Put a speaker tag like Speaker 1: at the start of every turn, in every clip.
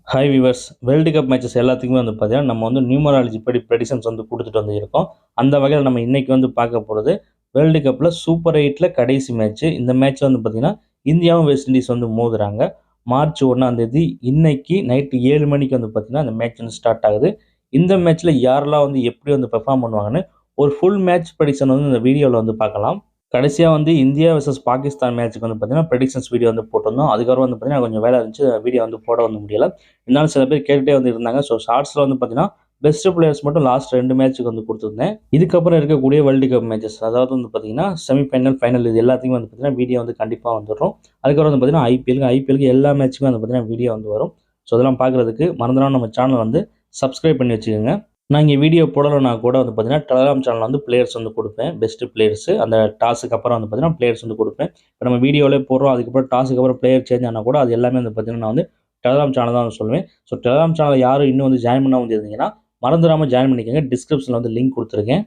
Speaker 1: Hi viewers, world cup matches எல்லாத்துக்குமே வந்து பார்த்தீங்கன்னா, நம்ம வந்து நியூமராலஜி படி ப்ரெடிக்ஷன்ஸ் வந்து குடுத்துட்டு வந்து இருக்கோம். அந்த வகையில நம்ம இன்னைக்கு வந்து பார்க்க போறது, வேர்ல்டு கப்ல சூப்பர் 8ல கடைசி மேட்ச். இந்த மேட்ச்ல வந்து பார்த்தீங்கன்னா, இந்தியாவும் வெஸ்ட் இண்டீஸ் வந்து மோதுறாங்க. மார்ச் 1ஆம் தேதி இன்னைக்கு நைட் 7 மணிக்கு வந்து பார்த்தீங்கன்னா, அந்த மேட்ச் வந்து ஸ்டார்ட் ஆகுது. இந்த மேட்ச்ல யாரெல்லாம் வந்து எப்படி வந்து பெர்ஃபார்ம் பண்ணுவாங்கன்னு, ஒரு ஃபுல் மேட்ச் ப்ரெடிக்ஷன் வந்து இந்த வீடியோல வந்து பார்க்கலாம். கடைசியா வந்து இந்தியா வெர்சஸ் பாகிஸ்தான் மேட்ச்க்கு வந்து பார்த்தீங்கன்னா, ப்ரெடிக்ஷன்ஸ் வீடியோ வந்து போட்டிருந்தோம். அதுக்கப்புறம் வந்து பார்த்தீங்கன்னா, கொஞ்சம் வேலை இருந்துச்சு. வீடியோ வந்து போட வந்து முடியல. இருந்தாலும் சில பேர் கேட்டுட்டே வந்து இருந்தாங்க. ஸோ ஷார்ட்ஸ்ல வந்து பார்த்தீங்கன்னா, பெஸ்ட் பிளேயர்ஸ் மட்டும் லாஸ்ட் 2 மேட்ச்சுக்கு வந்து குடுத்துருந்தேன். இதுக்கப்புறம் இருக்கக்கூடிய வேர்ல்டு கப் மேட்சஸ் அதாவது வந்து பார்த்தீங்கன்னா, செமி ஃபைனல், ஃபைனல் இது எல்லாத்தையும் வந்து பார்த்தீங்கன்னா, வீடியோ வந்து கண்டிப்பா வந்துரும். அதுக்கப்புறம் வந்து பார்த்தீங்கன்னா, ஐபிஎல்க்கு எல்லா மேட்ச்சுமே வந்து பார்த்தீங்கன்னா, வீடியோ வந்து வரும். ஸோ இதெல்லாம் பார்க்குறதுக்கு மறந்துடாம நம்ம சேனல் வந்து சப்ஸ்கிரைப் பண்ணி வச்சுக்கோங்க. நான் இங்கே வீடியோ போடலைன்னா கூட வந்து பார்த்தீங்கன்னா, டெலகிராம் சேனல்ல வந்து பிளேயர்ஸ் வந்து குடுப்பேன். பெஸ்ட் பிளேயர்ஸ் அந்த டாஸுக்கு அப்புறம் வந்து பார்த்தீங்கன்னா, பிளேயர்ஸ் வந்து குடுப்பேன். இப்போ நம்ம வீடியோவிலே போடுறோம். அதுக்கப்புறம் டாஸுக்கு அப்புறம் பிளேயர் சேஞ்ச் ஆனா கூட அது எல்லாமே வந்து பார்த்தீங்கன்னா, நான் வந்து டெலகிராம் சேனல் தான் வந்து சொல்லுவேன். ஸோ டெலகிராம் சேனல் யாரும் இன்னும் வந்து ஜாயின் பண்ணாம இருந்தீங்கன்னா, மறந்துடாம ஜாயின் பண்ணிக்கோங்க. டிஸ்கிரிப்ஷன்ல வந்து லிங்க் குடுத்துருக்கேன்.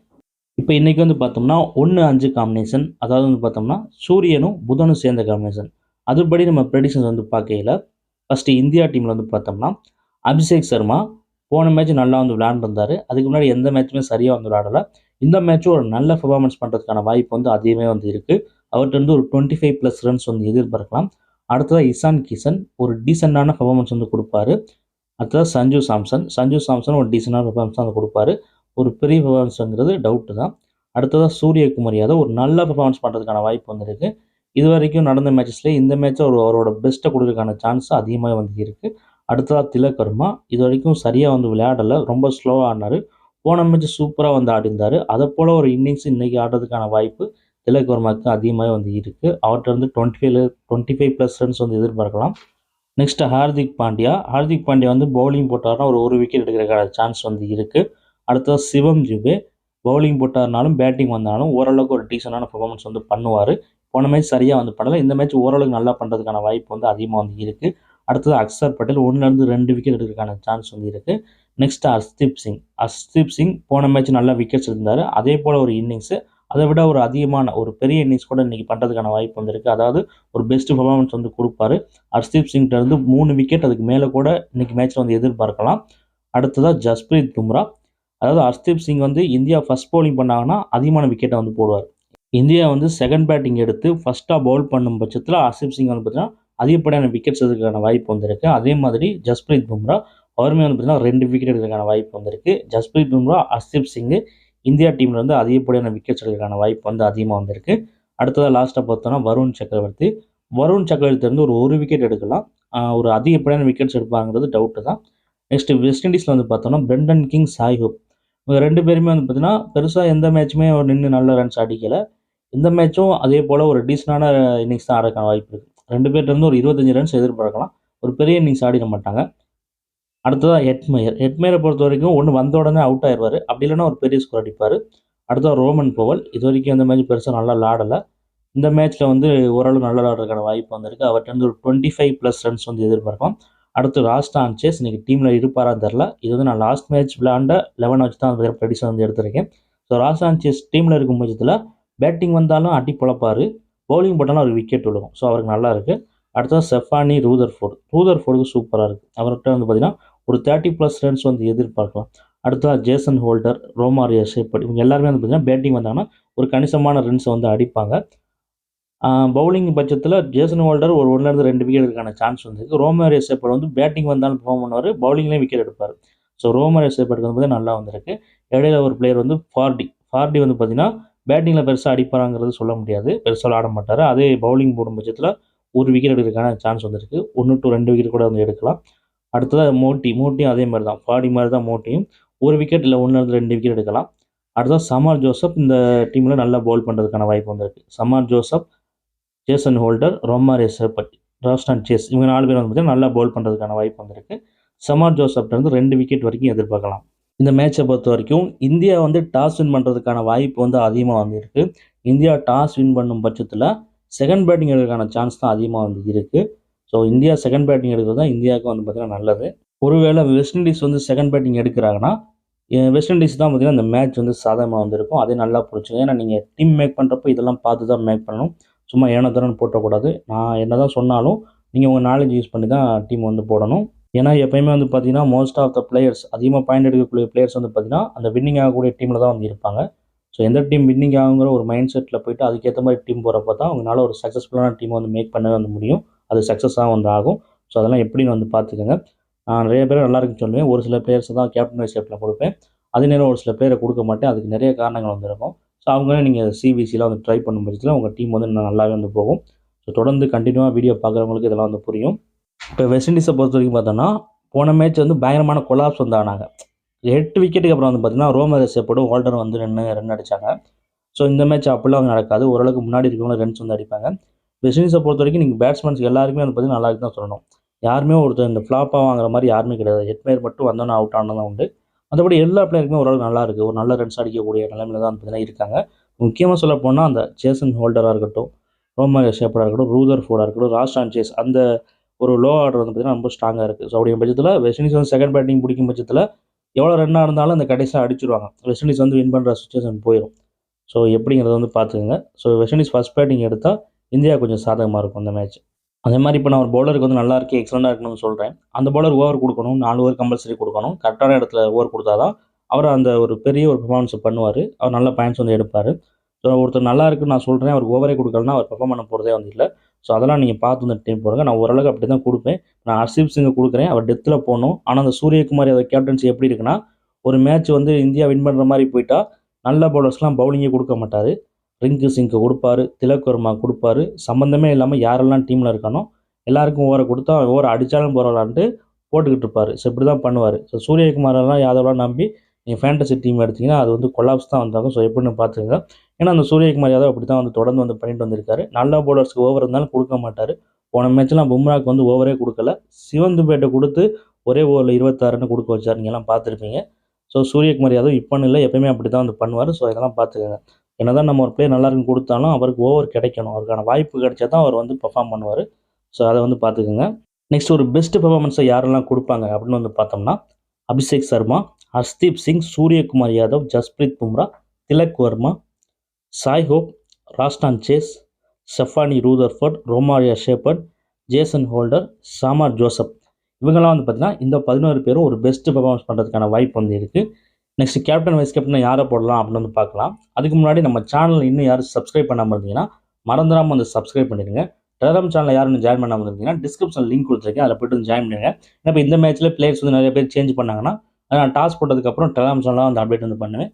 Speaker 1: இப்போ இன்னைக்கு வந்து பார்த்தோம்னா, 1-5 காம்பினேஷன். அதாவது வந்து பார்த்தோம்னா, சூரியனும் புதனும் சேர்ந்த காம்பினேஷன். அதுபடி நம்ம ப்ரெடிக்ஷன்ஸ் வந்து பார்க்கையில, ஃபர்ஸ்ட்டு இந்தியா டீம்ல வந்து பார்த்தோம்னா, அபிஷேக் சர்மா போன மேட்ச் நல்லா வந்து விளையாண்டுருந்தாரு. அதுக்கு முன்னாடி எந்த மேட்ச்சுமே சரியா வந்து விளையாடல. இந்த மேட்ச்சும் ஒரு நல்ல பெர்ஃபார்மன்ஸ் பண்றதுக்கான வாய்ப்பு வந்து அதிகமே வந்து இருக்கு. அவர்ட்ட இருந்து ஒரு 25+ ரன்ஸ் வந்து எதிர்பார்க்கலாம். அடுத்ததா இசான் கிஷன் ஒரு டீசென்ட்டான பெர்ஃபார்மன்ஸ் வந்து குடுப்பாரு. அடுத்தது சஞ்சு சாம்சன். சஞ்சு சாம்சன் ஒரு டீசென்ட்டான பெர்ஃபார்மன்ஸ் தான் குடுப்பாரு. ஒரு பெரிய பெர்ஃபார்மன்ஸ்ங்கிறது டவுட்டு தான். அடுத்ததா சூரியகுமார் யாதவ் ஒரு நல்ல பெர்ஃபார்மன்ஸ் பண்றதுக்கான வாய்ப்பு வந்து இருக்கு. இதுவரைக்கும் நடந்த மேட்சஸ்லயே இந்த மேட்ச் அவரோட பெஸ்ட்ட குடுக்கறதுக்கான சான்ஸ் அதிகமாவே வந்து இருக்கு. அடுத்ததா திலக் வர்மா. இதுவரைக்கும் சரியா வந்து விளையாடல. ரொம்ப ஸ்லோவா ஆடுனாரு. போன மேட்ச் சூப்பரா வந்து ஆடியிருந்தாரு. அதப்போல ஒரு இன்னிங்ஸ் இன்னைக்கு ஆடுறதுக்கான வாய்ப்பு திலக் வர்மாக்கு அதிகமாவே வந்து இருக்கு. அவர்ட்ட இருந்து 25+ ரன்ஸ் வந்து எதிர்பார்க்கலாம். நெக்ஸ்ட் ஹார்திக் பாண்டியா. ஹார்திக் பாண்டியா வந்து பவுலிங் போட்டாருன்னா ஒரு விக்கெட் எடுக்கிறதுக்கான சான்ஸ் வந்து இருக்கு. அடுத்தது சிவம் துபே. பவுலிங் போட்டாருனாலும், பேட்டிங் வந்தாலும் ஓரளவுக்கு ஒரு டீசென்ட்டான பெர்ஃபார்மன்ஸ் வந்து பண்ணுவாரு. போன மேட்ச் சரியா வந்து பண்ணல. இந்த மேட்ச் ஓரளவுக்கு நல்லா பண்றதுக்கான வாய்ப்பு வந்து அதிகமா வந்து இருக்கு. அடுத்தது அக்சர் பட்டேல் 1லேருந்து 2 விக்கெட் எடுக்கிறதுக்கான சான்ஸ் வந்து இருக்கு. நெக்ஸ்ட் ஹர்ஷ்தீப் சிங். ஹர்ஷ்தீப் சிங் போன மேட்ச் நல்லா விக்கெட்ஸ் எடுத்தாரு. அதே போல ஒரு இன்னிங்ஸ் அதை விட ஒரு அதிகமான ஒரு பெரிய இன்னிங்ஸ் கூட இன்னைக்கு பண்றதுக்கான வாய்ப்பு வந்து இருக்கு. அதாவது ஒரு பெஸ்ட் பெர்ஃபார்மன்ஸ் வந்து குடுப்பாரு. ஹர்ஷ்தீப் சிங்கிட்ட இருந்து 3 விக்கெட் அதுக்கு மேல கூட இன்னைக்கு மேட்ச்ல வந்து எதிர்பார்க்கலாம். அடுத்ததா ஜஸ்பிரீத் பும்ரா. அதாவது ஹர்ஷ்தீப் சிங் வந்து இந்தியா ஃபர்ஸ்ட் பவுலிங் பண்ணாங்கன்னா அதிகமான விக்கெட்ட வந்து போடுவார். இந்தியா வந்து செகண்ட் பேட்டிங் எடுத்து ஃபர்ஸ்ட்டா பவுல் பண்ணும் பட்சத்தில ஹர்ஷ்தீப் சிங் வந்து பார்த்தீங்கன்னா, அதிகப்படியான விக்கெட்ஸ் எடுக்கிறதுக்கான வாய்ப்பு வந்து இருக்கு. அதே மாதிரி ஜஸ்பிரீத் பும்ரா அவருமே வந்து பார்த்தீங்கன்னா 2 விக்கெட் எடுக்கிறதுக்கான வாய்ப்பு வந்து இருக்கு. ஜஸ்பிரீத் பும்ரா, ஹர்ஷ்தீப் சிங் இந்தியா டீம்ல இருந்து அதிகப்படியான விக்கெட்ஸ் எடுக்கிறதுக்கான வாய்ப்பு வந்து அதிகமா வந்திருக்கு. அடுத்ததா லாஸ்ட்டா பார்த்தோம்னா வருண் சக்கரவர்த்தி. வருண் சக்கரவர்த்தி வந்து ஒரு விக்கெட் எடுக்கலாம். ஒரு அதிகப்படியான விக்கெட்ஸ் எடுப்பாங்கிறது டவுட்டு தான். நெக்ஸ்ட் வெஸ்ட் இண்டீஸ்ல வந்து பார்த்தோம்னா, பிரெண்டன் கிங், சாய் ஹோப். இவங்க 2 பேருமே வந்து பார்த்தீங்கன்னா, பெருசா எந்த மேட்ச்சுமே நின்னு நல்ல ரன்ஸ் அடிக்கல. இந்த மேட்சும் அதே போல ஒரு டீசென்ட்டான இன்னிங்ஸ் தான் ஆடறதுக்கான வாய்ப்பு இருக்கு. 2 பேர்ட்ட இருந்து ஒரு 25 ரன்ஸ் எதிர்பார்க்கலாம். ஒரு பெரிய இன்னிங்ஸ் ஆடிற மாட்டாங்க. அடுத்ததா ஹெட்மயர். ஹெட்மயர பொறுத்தவரைக்கும் ஒண்ணு வந்த உடனே அவுட் ஆயிருவாரு. அப்படி இல்லன்னா ஒரு பெரிய ஸ்கோர் அடிப்பாரு. அடுத்ததா ரோமன் பவல். இதுவரைக்கும் இந்த மேட்ச் பெருசா நல்லா விளையாடல. இந்த மேட்ச்ல வந்து ஓரளவு நல்லா விளையாடுறதுக்கான வாய்ப்பு வந்திருக்கு. அவர்ட்ட இருந்து ஒரு 25+ ரன்ஸ் வந்து எதிர்பார்க்கலாம். அடுத்து ராஸ்டான் சேஸ் இன்னைக்கு டீம்ல இருப்பாரான்னு தெரியல. இது வந்து நான் லாஸ்ட் மேட்ச் விளையாண்ட 11 வச்சு தான் ப்ரெடிக்ஷன் வந்து எடுத்திருக்கேன். ஸோ ராஸ்டான் சேஸ் டீம்ல இருக்கும் பட்சத்தில பேட்டிங் வந்தாலும் அடி பொழப்பாரு. பவுலிங் போட்டாலும் அவருக்கு விக்கெட் விழுகும். ஸோ அவருக்கு நல்லா இருக்கு. அடுத்தது ஸ்டெஃபானி ரூதர்ஃபோர்டு. ரூதர்ஃபோர்டுக்கு சூப்பரா இருக்கு. அவர்ட்ட வந்து பார்த்தீங்கன்னா, ஒரு 30+ ரன்ஸ் வந்து எதிர்பார்க்கலாம். அடுத்ததா ஜேசன் ஹோல்டர், ரோமாரியோ ஷெப்பர்ட் இவங்க எல்லாருமே வந்து பார்த்தீங்கன்னா, பேட்டிங் வந்தாங்கன்னா ஒரு கணிசமான ரன்ஸ் வந்து அடிப்பாங்க. பவுலிங் பட்சத்தில ஜேசன் ஹோல்டர் ஒரு 1லேருந்து 2 விக்கெட் எடுக்கிறதுக்கான சான்ஸ் வந்திருக்கு. ரோமாரியோ ஷெப்பர்ட் வந்து பேட்டிங் வந்தாலும் பெர்ஃபார்ம் பண்ணுவாரு. பவுலிங்லயும் விக்கெட் எடுப்பாரு. ஸோ ரோமாரியோ ஷெப்பர்ட்க்கு வந்து பார்த்தீங்கன்னா நல்லா வந்திருக்கு. இடையில ஒரு பிளேயர் வந்து ஃபார்டி. ஃபார்டி வந்து பார்த்தீங்கன்னா, பேட்டிங்ல பெருசா அடிப்பாராங்கிறது சொல்ல முடியாது. பெருசா விளையாட மாட்டாரு. அதே பவுலிங் போடும் பட்சத்தில ஒரு விக்கெட் எடுக்கிறதுக்கான சான்ஸ் வந்திருக்கு. 1 டூ 2 விக்கெட் கூட வந்து எடுக்கலாம். அடுத்ததா மோட்டியும் அதே மாரி தான். ஃபார்டி மாரி தான் மோட்டியும். 1 விக்கெட் இல்ல 1லேருந்து 2 விக்கெட் எடுக்கலாம். அடுத்ததா சமார் ஜோசப் இந்த டீம்ல நல்லா பவுல் பண்றதுக்கான வாய்ப்பு வந்திருக்கு. Shamar Joseph, Jason Holder, Romario Shepherd, Roston Chase இவங்க 4 பேரும் வந்து பார்த்தீங்கன்னா, நல்லா பவுல் பண்றதுக்கான வாய்ப்பு வந்திருக்கு. சமார் ஜோசப்ட்ட இருந்து 2 விக்கெட் வரைக்கும் எதிர்பார்க்கலாம். இந்த மேட்ச பொறுத்தவரைக்கும் இந்தியா வந்து டாஸ் வின் பண்றதுக்கான வாய்ப்பு வந்து அதிகமா வந்து இருக்கு. இந்தியா டாஸ் வின் பண்ணும் பட்சத்தில செகண்ட் பேட்டிங் எடுக்கிறதுக்கான சான்ஸ் தான் அதிகமா வந்து இருக்கு. ஸோ இந்தியா செகண்ட் பேட்டிங் எடுக்கிறது தான் இந்தியாவுக்கு வந்து பார்த்தீங்கன்னா நல்லது. ஒருவேளை வெஸ்ட் இண்டீஸ் வந்து செகண்ட் பேட்டிங் எடுக்கிறாங்கன்னா, வெஸ்ட் இண்டீஸ் தான் பார்த்தீங்கன்னா இந்த மேட்ச் வந்து சாதகமா வந்திருக்கும். அதே நல்லா புரிஞ்சுக்கங்க. ஏன்னா நீங்க டீம் மேக் பண்றப்போ இதெல்லாம் பார்த்து தான் மேக் பண்ணணும். சும்மா ஏனோ தானோன்னு போட்டக்கூடாது. நான் என்னதான் சொன்னாலும், நீங்க உங்க நாலேட்ஜ் யூஸ் பண்ணி தான் டீம் வந்து போடணும். ஏன்னா எப்பயுமே வந்து பார்த்தீங்கன்னா, மோஸ்ட் ஆஃப் த பிளேயர்ஸ் அதிகமா பாயிண்ட் எடுக்கக்கூடிய பிளேயர்ஸ் வந்து பார்த்தீங்கன்னா, அந்த வின்னிங் ஆகக்கூடிய டீம்ல தான் வந்து இருப்பாங்க. ஸோ எந்த டீம் வின்னிங் ஆகுங்கிற ஒரு மைண்ட் செட்ல போயிட்டு அதுக்கேத்த மாரி டீம் போறப்ப தான் அவங்கனால ஒரு சக்ஸஸ்ஃபுல்லான டீம் வந்து மேக் பண்ண வந்து முடியும். அது சக்ஸஸா வந்து ஆகும். ஸோ அதெல்லாம் எப்படின்னு வந்து பார்த்துக்கங்க. நான் நிறைய பேர நல்லா இருக்குன்னு சொல்லுவேன். ஒரு சில பிளேயர்ஸ தான் கேப்டன் வைஸ் கேப்டனா குடுப்பேன். அதே நேரம் ஒரு சில பிளேயர குடுக்க மாட்டேன். அதுக்கு நிறைய காரணங்கள் வந்து இருக்கும். ஸோ அவங்கள நீங்க சிவிசில வந்து ட்ரை பண்ணும் பட்சத்தில உங்க டீம் வந்து இன்னும் நல்லாவே வந்து போகும். ஸோ தொடர்ந்து கன்டினியூவா வீடியோ பார்க்குறவங்களுக்கு இதெல்லாம் வந்து புரியும். இப்போ வெஸ்ட் இண்டீஸ பொறுத்தவரைக்கும் பார்த்தோம்னா, போன மேட்ச் வந்து பயங்கரமான கொலாப்ஸ் வந்து ஆனாங்க. 8 விக்கெட்டுக்கு அப்புறம் வந்து பார்த்தீங்கன்னா, ரோமர் எசேப்படும், ஹோல்டரும் வந்து நின்னு ரன் அடிச்சாங்க. ஸோ இந்த மேட்ச் அப்படிலாம் நடக்காது. ஓரளவுக்கு முன்னாடி இருக்கவங்க ரன்ஸ் வந்து அடிப்பாங்க. வெஸ்ட் இண்டீஸ பொறுத்தவரைக்கும் நீங்க பேட்ஸ்மேன்ஸ் எல்லாருக்குமே வந்து பார்த்தீங்கன்னா, நல்லா இருக்குன்னு தான் சொல்லணும். யாருமே ஒருத்தர் இந்த ஃப்ளாப்பா வாங்குற மாரி யாருமே கிடையாது. ஹெட்மேயர் மட்டும் வந்தோனே அவுட் ஆனது தான் உண்டு. மத்தபடி எல்லா பிளேயருக்குமே ஓரளவுக்கு நல்லா இருக்கு. ஒரு நல்ல ரன்ஸ் அடிக்கக்கூடிய நிலைமையில தான் பார்த்தீங்கன்னா இருக்காங்க. முக்கியமா சொல்லப்போனா அந்த ஜேசன் ஹோல்டரா இருக்கட்டும், ரோமர் எசேப்படா இருக்கட்டும், ரூதர்ஃபோர்டா இருக்கட்டும், ராஸ்டான் சேஸ் அந்த ஒரு லோ ஆர்டர் வந்து பார்த்தீங்கன்னா ரொம்ப ஸ்ட்ராங்கா இருக்கு. ஸோ அப்படிங்கிற பட்சத்தில வெஸ்ட் இண்டீஸ் வந்து செகண்ட் பேட்டிங் பிடிக்கும் பட்சத்தில எவ்வளோ ரன்னா இருந்தாலும் அந்த கடைசியா அடிச்சுருவாங்க. வெஸ்ட் இண்டீஸ் வந்து வின் பண்ற சிச்சுவேஷன் போயிரும். ஸோ எப்படிங்கிறத வந்து பார்த்துக்கங்க. So west Indies first batting எடுத்தா இந்தியா கொஞ்சம் சாதகமா இருக்கும் இந்த மேட்ச். அதே மாரி இப்ப நான் ஒரு பவுலருக்கு வந்து நல்லா இருக்கு, எக்ஸலென்ட்டா இருக்குன்னு சொல்றேன். அந்த பவுலர் ஓவர் குடுக்கணும். 4 ஓவர் கம்பல்சரி குடுக்கணும். கரெக்ட்டான இடத்துல ஓவர் குடுத்தா தான், அவரு அந்த ஒரு பெரிய ஒரு பெர்ஃபார்மன்ஸ பண்ணுவாரு. அவர் நல்ல பாயிண்ட்ஸ் வந்து எடுப்பாரு. ஸோ ஒருத்தர் நல்லா இருக்குன்னு நான் சொல்றேன். அவருக்கு ஓவரே குடுக்கலன்னா, அவர் பெர்ஃபார்ம் பண்ண போறதே வந்து இல்ல. ஸோ அதெல்லாம் நீங்க பார்த்து வந்து டீம் போடுங்க. நான் ஓரளவுக்கு அப்படி தான் குடுப்பேன். நான் ஹர்ஷீப் சிங்க குடுக்குறேன். அவர் டெத்ல போணும். ஆனா, அந்த சூரியகுமார் யாதவ் கேப்டன்சி எப்படி இருக்குன்னா, ஒரு மேட்ச் வந்து இந்தியா வின் பண்ற மாரி போயிட்டா, நல்ல பவுலர்ஸ்க்குலாம் பவுலிங்கே குடுக்க மாட்டாரு. ரிங்கு சிங்க்கு குடுப்பாரு. திலக் வர்மா குடுப்பாரு. சம்மந்தமே இல்லாம யாரெல்லாம் டீம்ல இருக்கானோ, எல்லாருக்கும் ஓவர குடுத்தா, ஓவர் அடிச்சாலும் பரவாயில்லன்ட்டு போட்டுக்கிட்டு இருப்பாரு. ஸோ இப்படி தான் பண்ணுவாரு. ஸோ சூரியகுமாரெல்லாம் யாதவ்லாம் நம்பி நீங்க ஃபேண்டசி டீம் எடுத்தீங்கன்னா, அது வந்து கொலாப்ஸ் தான் வந்தாகும். ஸோ எப்படின்னு பார்த்துக்கங்க. ஏன்னா, அந்த சூரியகுமார் யாதவ் அப்படி தான் வந்து தொடர்ந்து வந்து பண்ணிட்டு வந்திருக்காரு. நல்ல பவுலர்ஸ்க்கு ஓவர் இருந்தாலும் குடுக்க மாட்டாரு. போன மேட்ச்லாம் பும்ராக்கு வந்து ஓவரே குடுக்கல. சிவம் துபேட்ட குடுத்து ஒரே ஓவர்ல 26 ரன் குடுக்க வச்சாரு. நீங்கலாம் பார்த்துருப்பீங்க. ஸோ சூரியகுமார் யாதவ் இப்பன்னு இல்ல, எப்பயுமே அப்படி தான் வந்து பண்ணுவாரு. ஸோ இதெல்லாம் பார்த்துக்கங்க. என்னதான் நம்ம ஒரு பிளேயர் நல்லா இருக்குன்னு குடுத்தாலும், அவருக்கு ஓவர் கிடைக்கணும். அவருக்கான வாய்ப்பு கிடைச்சா தான் அவர் வந்து பெர்ஃபார்ம் பண்ணுவாரு. ஸோ அத வந்து பார்த்துக்கங்க. நெக்ஸ்ட் ஒரு பெஸ்ட் பெர்ஃபார்மன்ஸ யாரெல்லாம் குடுப்பாங்க அப்படின்னு வந்து பார்த்தோம்னா, Abhishek Sharma, Harshdeep Singh, Suryakumar Yadav, Jasprit Bumrah, Tilak Varma, Shai Hope, Roston Chase, Sherfane Rutherford, Romario Shepherd, Jason Holder, Shamar Joseph. இவங்கலாம் வந்து பார்த்தீங்கன்னா, இந்த 11 பேரும் ஒரு பெஸ்ட் பெர்ஃபார்மன்ஸ் பண்றதுக்கான வாய்ப்பு வந்து இருக்கு. நெக்ஸ்ட் கேப்டன், வைஸ் கேப்டனா யார போடலாம் அப்படின்னு வந்து பார்க்கலாம். அதுக்கு முன்னாடி நம்ம சேனல் இன்னும் யாரும் சப்ஸ்கிரைப் பண்ணாம இருந்தீங்கன்னா, மறந்துடாம வந்து சப்ஸ்கிரைப் பண்ணிடுங்க. டெலகிராம் சேனல்ல யாரும் இன்னும் ஜாயின் பண்ணாம இருந்தீங்கன்னா, டிஸ்கிரிப்ஷன்ல லிங்க் குடுத்துருக்கேன். அதில போய்ட்டு வந்து ஜாயின் பண்ணுங்க. ஏன்னா இப்ப இந்த மேட்ச்ல பிளேயர்ஸ் வந்து நிறைய பேர் சேஞ்ச் பண்ணாங்கன்னா, அத நான் டாஸ் போட்டதுக்கப்புறம் டெலகிராம் சேனல்ல வந்து அப்டேட் வந்து பண்ணுவேன்.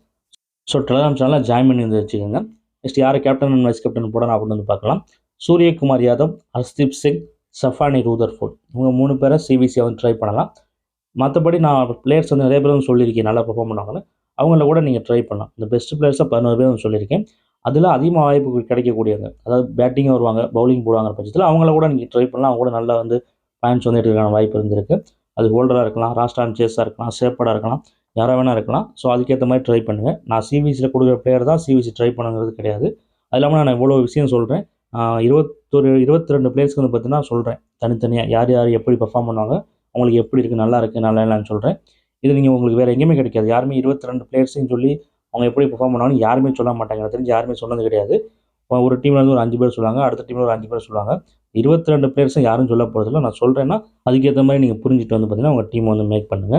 Speaker 1: ஸோ டெலகிராம் சேனல்ல ஜாயின் பண்ணி வந்து வச்சுக்கோங்க. நெக்ஸ்ட் யார கேப்டன் அண்ட் வைஸ் கேப்டன் போடலாம் அப்படின்னு வந்து பார்க்கலாம். சூரியகுமார் யாதவ், ஹர்ஷ்தீப் சிங், ஸ்டெஃபானி ரூதர்ஃபோர்ட் இவங்க 3 பேர சிவிசியா வந்து ட்ரை பண்ணலாம். மத்தபடி நான் பிளேயர்ஸ் வந்து நிறைய பேர் வந்து சொல்லியிருக்கேன் நல்லா பெர்ஃபார்ம் பண்ணுவாங்கன்னு. அவங்கள கூட நீங்க ட்ரை பண்ணலாம். இந்த பெஸ்ட் பிளேயர்ஸா 11 பேர் வந்து சொல்லியிருக்கேன். அதில அதிகமா வாய்ப்பு கிடைக்கக்கூடியவங்க. அதாவது பேட்டிங்கும் வருவாங்க, பவுலிங் போடுவாங்கிற பட்சத்தில அவங்கள கூட நீங்க ட்ரை பண்ணலாம். அவங்க கூட நல்லா வந்து பாயிண்ட்ஸ் வந்து எடுக்கிறதுக்கான வாய்ப்பு இருந்திருக்கு. அது ஹோல்டரா இருக்கலாம், ராஸ்டான் சேஸா இருக்கலாம், ஷேப்பர்டா இருக்கலாம், யாரா வேணா இருக்கலாம். ஸோ அதுக்கேத்த மாரி ட்ரை பண்ணுங்க. நான் சிவிசில குடுக்குற பிளேயர் தான் சிவிசி ட்ரை பண்ணணுங்கிறது கிடையாது. அது இல்லாம நான் இவ்வளோ விஷயம் சொல்றேன். 22 பிளேயர்ஸ்க்கு வந்து பார்த்தீங்கன்னா சொல்றேன். தனித்தனியா யார் யார் எப்படி பெர்ஃபார்ம் பண்ணுவாங்க, அவங்களுக்கு எப்படி இருக்கு, நல்லா இருக்கு, நல்லா இல்லன்னு சொல்றேன். இது நீங்க உங்களுக்கு வேற எங்கேயுமே கிடைக்காது. யாருமே 22 பிளேயர்ஸையும் சொல்லி அவங்க எப்படி பெர்ஃபார்ம் பண்ணுவாங்கன்னு யாருமே சொல்ல மாட்டாங்க. எனக்கு தெரிஞ்சு யாருமே சொன்னது கிடையாது. ஒரு டீம்ல இருந்து ஒரு 5 பேர் சொல்லுவாங்க. அடுத்த டீம்ல ஒரு 5 பேர் சொல்லுவாங்க. 22 பிளேயர்ஸும் யாரும் சொல்ல போறதில்ல. நான் சொல்றேன்னா, அதுக்கேத்த மாரி நீங்க புரிஞ்சுட்டு வந்து பார்த்தீங்கன்னா, உங்க டீம் வந்து மேக் பண்ணுங்க.